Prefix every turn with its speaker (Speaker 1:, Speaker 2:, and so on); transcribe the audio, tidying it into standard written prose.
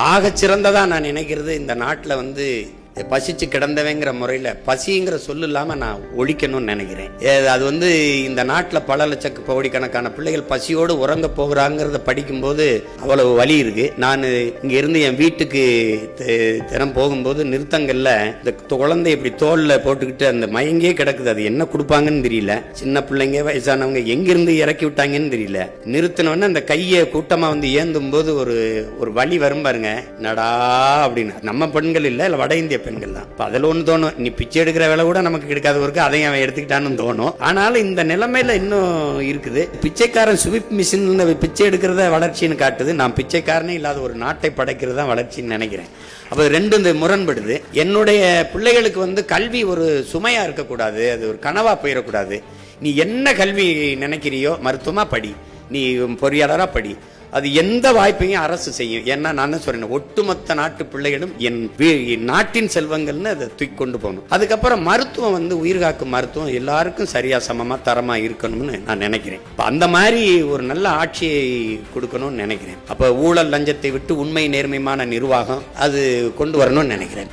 Speaker 1: ஆக சிறந்ததா நான் நினைக்கிறது இந்த நாட்டில் பசிச்சு கிடந்தவங்கிற முறையில் பசிங்கிற சொல்லு இல்லாமல் நான் ஒழிக்கணும்னு நினைக்கிறேன். அது இந்த நாட்டில் பல லட்ச கோடிக்கணக்கான பிள்ளைகள் பசியோடு உறங்க போகிறாங்கிறத படிக்கும்போது அவ்வளவு வலி இருக்கு. நான் இங்க இருந்து என் வீட்டுக்கு தினம் போகும்போது நிறுத்தங்கள்ல இந்த குழந்தை இப்படி தோல்ல போட்டுக்கிட்டு அந்த மயங்கே கிடக்குது. அது என்ன கொடுப்பாங்கன்னு தெரியல. சின்ன பிள்ளைங்க வயசானவங்க எங்கிருந்து இறக்கி விட்டாங்கன்னு தெரியல. நிறுத்தினோன்னு அந்த கையை கூட்டமா ஏந்தும் போது ஒரு வலி வரும் பாருங்க, நடா அப்படின்னு. நம்ம பெண்கள் இல்ல வட இந்திய பெண்கள் தான். அதில் ஒன்று தோணும், நீ பிச்சை எடுக்கிற வேலை கூட நமக்கு கிடைக்காத இருக்கு, அதையும் அவன் எடுத்துக்கிட்டான்னு தோணும். ஆனாலும் இந்த நிலைமையில இன்னும் இருக்குது. பிச்சைக்காரன் ஸ்வீப் மிஷின் பிச்சை எடுக்கிறத வளர்ச்சின்னு காட்டுது. நான் பிச்சைக்காரனே இல்லாத ஒரு நாட்டை படைக்கிறது தான் வளர்ச்சின்னு நினைக்கிறேன். அப்போ ரெண்டு இந்த முரண்படுது. என்னுடைய பிள்ளைகளுக்கு கல்வி ஒரு சுமையா இருக்கக்கூடாது, அது ஒரு கனவா போயிடக்கூடாது. நீ என்ன கல்வி நினைக்கிறியோ, மருத்துவமா படி, நீ பொறியாளரா படி, அது எந்த வாய்ப்பையும் அரசு செய்யும். ஏன்னா நான் சொல்றேன், ஒட்டுமொத்த நாட்டு பிள்ளைகளும் என் நாட்டின் செல்வங்கள்னு அதை தூக்கி கொண்டு போகணும். அதுக்கப்புறம் மருத்துவம் உயிர்காக்கும் மருத்துவம் எல்லாருக்கும் சரியா சமமா தரமா இருக்கணும்னு நான் நினைக்கிறேன். அந்த மாதிரி ஒரு நல்ல ஆட்சியை கொடுக்கணும்னு நினைக்கிறேன். அப்ப ஊழல் லஞ்சத்தை விட்டு உண்மை நேர்மையான நிர்வாகம் அது கொண்டு வரணும்னு நினைக்கிறேன்.